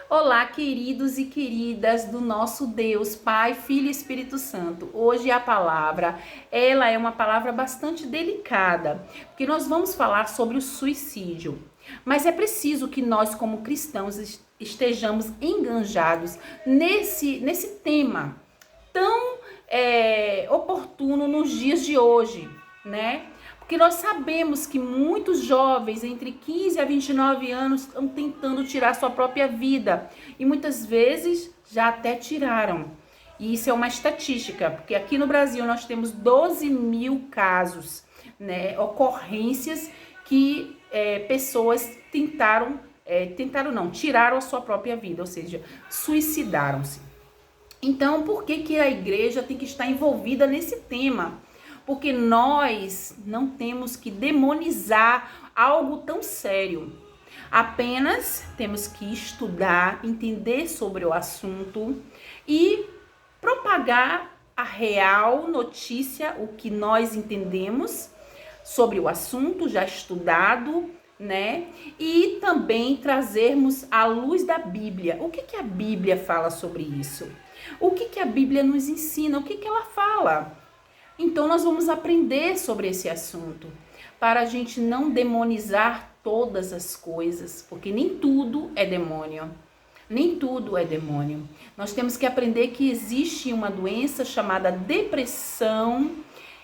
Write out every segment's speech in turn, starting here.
Olá, queridos e queridas do nosso Deus, Pai, Filho e Espírito Santo. Hoje a palavra, ela é uma palavra bastante delicada, porque nós vamos falar sobre o suicídio. Mas é preciso que nós, como cristãos, estejamos enganjados nesse tema tão oportuno nos dias de hoje, né? Porque nós sabemos que muitos jovens entre 15 a 29 anos estão tentando tirar sua própria vida. E muitas vezes já até tiraram. E isso é uma estatística, porque aqui no Brasil nós temos 12 mil casos, né? Ocorrências que pessoas tiraram a sua própria vida, ou seja, suicidaram-se. Então, por que a igreja tem que estar envolvida nesse tema? Porque nós não temos que demonizar algo tão sério. Apenas temos que estudar, entender sobre o assunto e propagar a real notícia, o que nós entendemos sobre o assunto já estudado, né? E também trazermos à luz da Bíblia. O que a Bíblia fala sobre isso? O que a Bíblia nos ensina? O que ela fala? Então, nós vamos aprender sobre esse assunto, para a gente não demonizar todas as coisas, porque nem tudo é demônio. Nem tudo é demônio. Nós temos que aprender que existe uma doença chamada depressão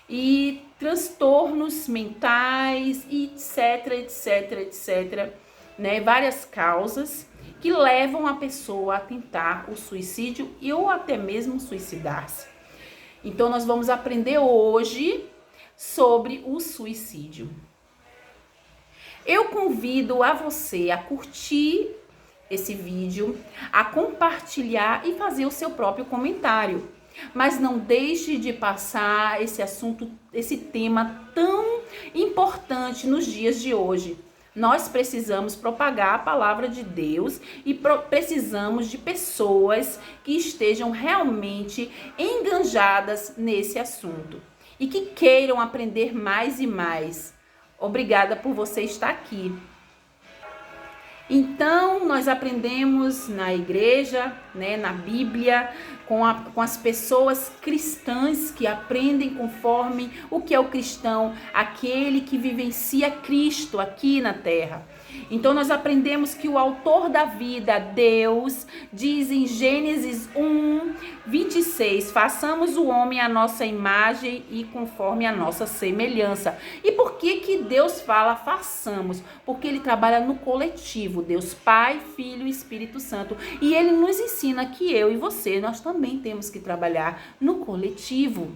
e transtornos mentais, etc, etc, etc, né? Várias causas que levam a pessoa a tentar o suicídio ou até mesmo suicidar-se. Então, nós vamos aprender hoje sobre o suicídio. Eu convido a você a curtir esse vídeo, a compartilhar e fazer o seu próprio comentário. Mas não deixe de passar esse assunto, esse tema tão importante nos dias de hoje. Nós precisamos propagar a palavra de Deus e precisamos de pessoas que estejam realmente enganjadas nesse assunto e que queiram aprender mais e mais. Obrigada por você estar aqui. Então, nós aprendemos na igreja, né, na Bíblia, com as pessoas cristãs que aprendem conforme o que é o cristão, aquele que vivencia Cristo aqui na terra. Então, nós aprendemos que o autor da vida, Deus, diz em Gênesis 1, 26, façamos o homem à nossa imagem e conforme a nossa semelhança. E por que Deus fala façamos? Porque ele trabalha no coletivo, Deus Pai, Filho e Espírito Santo. E ele nos ensina que eu e você, nós também temos que trabalhar no coletivo.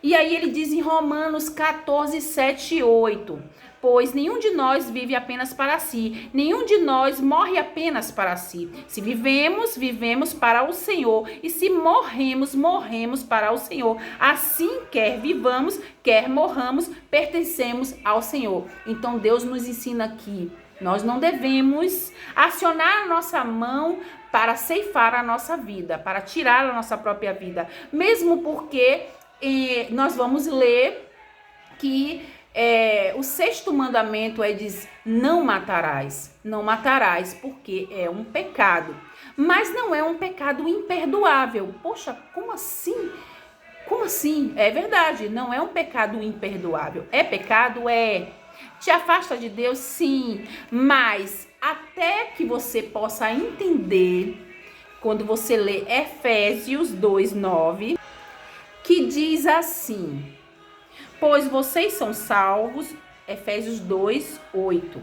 E aí ele diz em Romanos 14, 7 e 8, pois nenhum de nós vive apenas para si, nenhum de nós morre apenas para si. Se vivemos, vivemos para o Senhor, e se morremos, morremos para o Senhor. Assim, quer vivamos, quer morramos, pertencemos ao Senhor. Então Deus nos ensina aqui, nós não devemos acionar a nossa mão para ceifar a nossa vida, para tirar a nossa própria vida, mesmo porque nós vamos ler que o 6º mandamento diz, não matarás. Não matarás porque é um pecado. Mas não é um pecado imperdoável. Poxa, como assim? Como assim? É verdade, não é um pecado imperdoável. É pecado? É. Te afasta de Deus? Sim. Mas até que você possa entender, quando você lê Efésios 2:9, que diz assim, pois vocês são salvos, Efésios 2:8,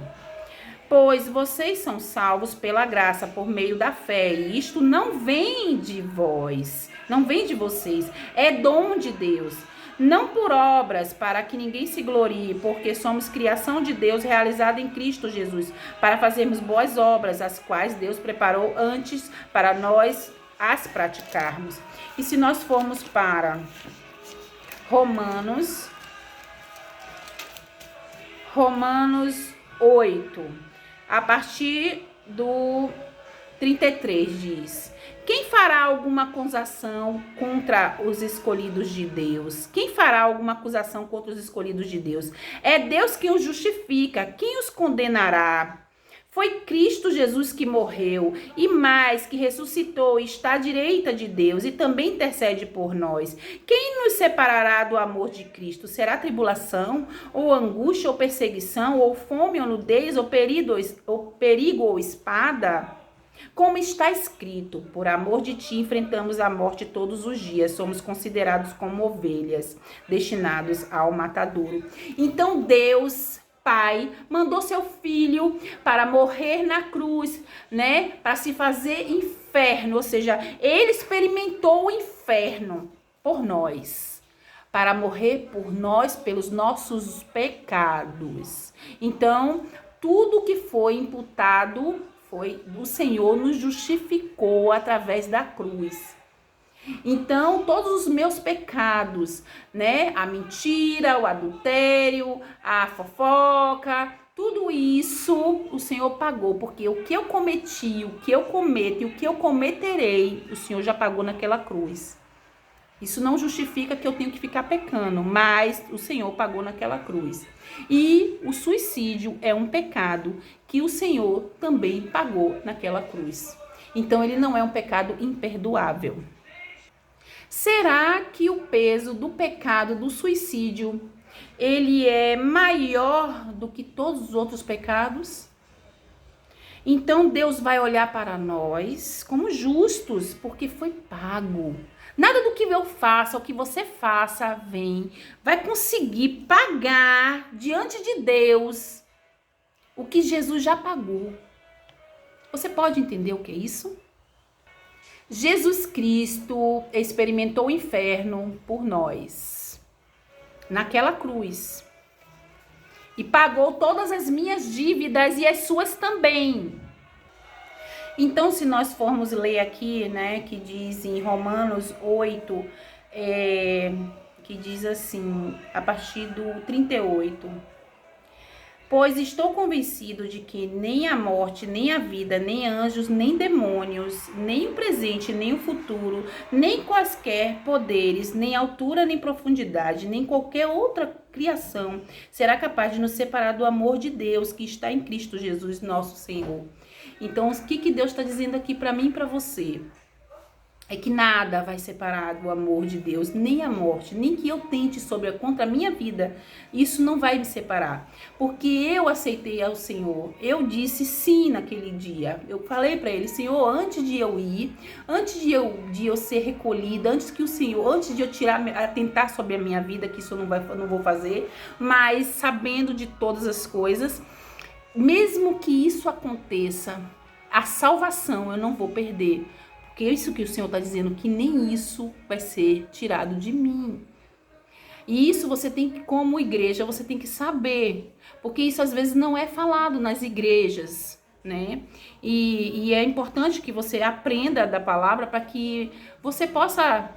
pois vocês são salvos pela graça, por meio da fé, e isto não vem de vós, não vem de vocês, é dom de Deus, não por obras, para que ninguém se glorie, porque somos criação de Deus realizada em Cristo Jesus, para fazermos boas obras, as quais Deus preparou antes para nós as praticarmos. E se nós formos para Romanos 8, a partir do 33 diz, quem fará alguma acusação contra os escolhidos de Deus? Quem fará alguma acusação contra os escolhidos de Deus? É Deus quem os justifica, quem os condenará? Foi Cristo Jesus que morreu e mais, que ressuscitou e está à direita de Deus e também intercede por nós. Quem nos separará do amor de Cristo? Será tribulação, ou angústia, ou perseguição, ou fome, ou nudez, ou perigo, ou espada? Como está escrito, por amor de ti enfrentamos a morte todos os dias, somos considerados como ovelhas, destinados ao matadouro. Então Deus Pai mandou seu filho para morrer na cruz, né? Para se fazer inferno, ou seja, ele experimentou o inferno por nós, para morrer por nós pelos nossos pecados. Então, tudo que foi imputado foi o Senhor nos justificou através da cruz. Então, todos os meus pecados, né? A mentira, o adultério, a fofoca, tudo isso o Senhor pagou, porque o que eu cometi, o que eu cometo e o que eu cometerei, o Senhor já pagou naquela cruz. Isso não justifica que eu tenho que ficar pecando, mas o Senhor pagou naquela cruz. E o suicídio é um pecado que o Senhor também pagou naquela cruz. Então, ele não é um pecado imperdoável. Será que o peso do pecado do suicídio, ele é maior do que todos os outros pecados? Então Deus vai olhar para nós como justos, porque foi pago. Nada do que eu faça, ou que você faça, vai conseguir pagar diante de Deus o que Jesus já pagou. Você pode entender o que é isso? Jesus Cristo experimentou o inferno por nós, naquela cruz, e pagou todas as minhas dívidas e as suas também. Então, se nós formos ler aqui, né, que diz em Romanos 8, que diz assim, a partir do 38... Pois estou convencido de que nem a morte, nem a vida, nem anjos, nem demônios, nem o presente, nem o futuro, nem quaisquer poderes, nem altura, nem profundidade, nem qualquer outra criação será capaz de nos separar do amor de Deus que está em Cristo Jesus, nosso Senhor. Então, o que Deus está dizendo aqui para mim e para você? É que nada vai separar do amor de Deus, nem a morte, nem que eu tente contra a minha vida. Isso não vai me separar, porque eu aceitei ao Senhor. Eu disse sim naquele dia. Eu falei para ele, Senhor, antes de eu ir, antes de eu ser recolhida, antes de eu atentar sobre a minha vida, que isso eu não vou fazer, mas sabendo de todas as coisas, mesmo que isso aconteça, a salvação eu não vou perder. Porque é isso que o Senhor está dizendo, que nem isso vai ser tirado de mim. E isso você tem que, como igreja, você tem que saber. Porque isso às vezes não é falado nas igrejas, né? E é importante que você aprenda da palavra para que você possa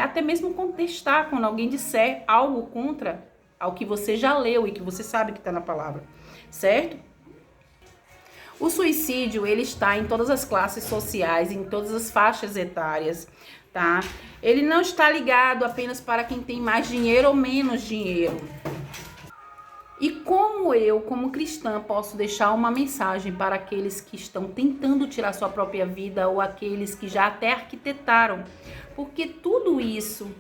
até mesmo contestar quando alguém disser algo contra ao que você já leu e que você sabe que está na palavra, certo? O suicídio, ele está em todas as classes sociais, em todas as faixas etárias, tá? Ele não está ligado apenas para quem tem mais dinheiro ou menos dinheiro. E como eu, como cristã, posso deixar uma mensagem para aqueles que estão tentando tirar sua própria vida ou aqueles que já até arquitetaram? Porque tudo isso...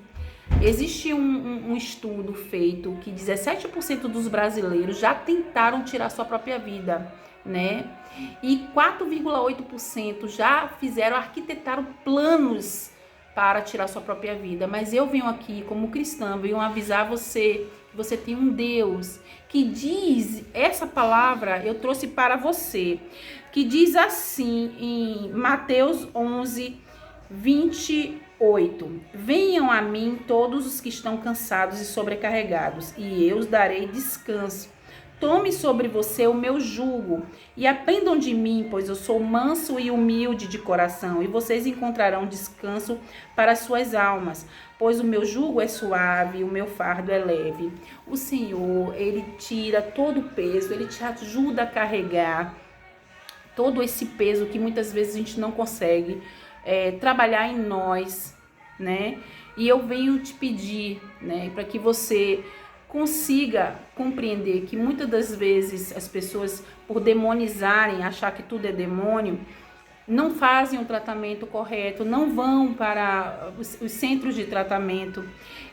Existe um estudo feito que 17% dos brasileiros já tentaram tirar sua própria vida, né? E 4,8% já arquitetaram planos para tirar sua própria vida. Mas eu venho aqui como cristã, venho avisar você que você tem um Deus que diz, essa palavra eu trouxe para você, que diz assim em Mateus 11, 28. Venham a mim todos os que estão cansados e sobrecarregados, e eu os darei descanso. Tome sobre você o meu jugo e aprendam de mim, pois eu sou manso e humilde de coração, e vocês encontrarão descanso para as suas almas, pois o meu jugo é suave e o meu fardo é leve. O Senhor, ele tira todo o peso, ele te ajuda a carregar todo esse peso que muitas vezes a gente não consegue trabalhar em nós, né? E eu venho te pedir, né, para que você consiga compreender que muitas das vezes as pessoas, por demonizarem, achar que tudo é demônio, não fazem o tratamento correto, não vão para os centros de tratamento.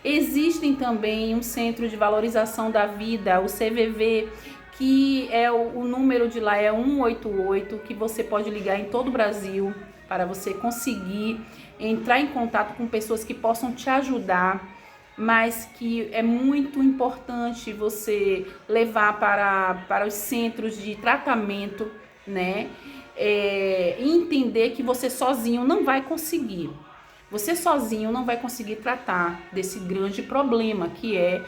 Existem também um centro de valorização da vida, o CVV, que é o número de lá é 188, que você pode ligar em todo o Brasil para você conseguir entrar em contato com pessoas que possam te ajudar, mas que é muito importante você levar para os centros de tratamento, né? E entender que você sozinho não vai conseguir. Você sozinho não vai conseguir tratar desse grande problema que é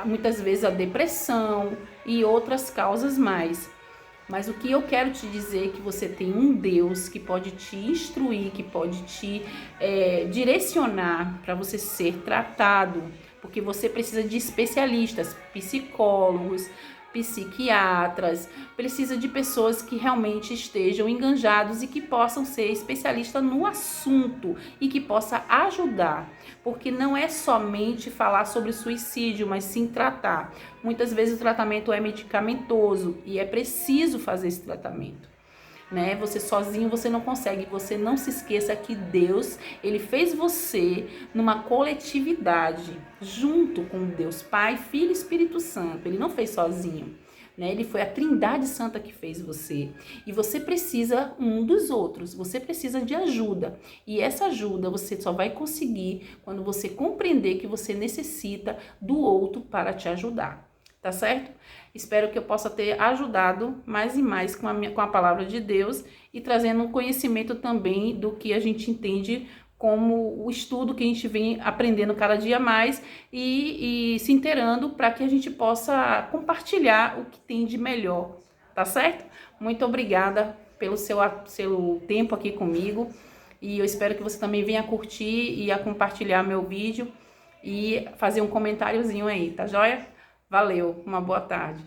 muitas vezes a depressão e outras causas mais. Mas o que eu quero te dizer é que você tem um Deus que pode te instruir, que pode te direcionar para você ser tratado, porque você precisa de especialistas, psicólogos, psiquiatras, precisa de pessoas que realmente estejam enganjados e que possam ser especialistas no assunto e que possa ajudar, porque não é somente falar sobre suicídio, mas sim tratar. Muitas vezes o tratamento é medicamentoso e é preciso fazer esse tratamento, né? Você sozinho você não consegue. Você não se esqueça que Deus, ele fez você numa coletividade, junto com Deus Pai, Filho e Espírito Santo. Ele não fez sozinho, né? Ele foi a Trindade Santa que fez você. E você precisa um dos outros, você precisa de ajuda. E essa ajuda você só vai conseguir quando você compreender que você necessita do outro para te ajudar. Tá certo? Espero que eu possa ter ajudado mais e mais com a palavra de Deus e trazendo um conhecimento também do que a gente entende como o estudo que a gente vem aprendendo cada dia mais e se inteirando para que a gente possa compartilhar o que tem de melhor. Tá certo? Muito obrigada pelo seu tempo aqui comigo e eu espero que você também venha curtir e a compartilhar meu vídeo e fazer um comentáriozinho aí, tá joia? Valeu, uma boa tarde.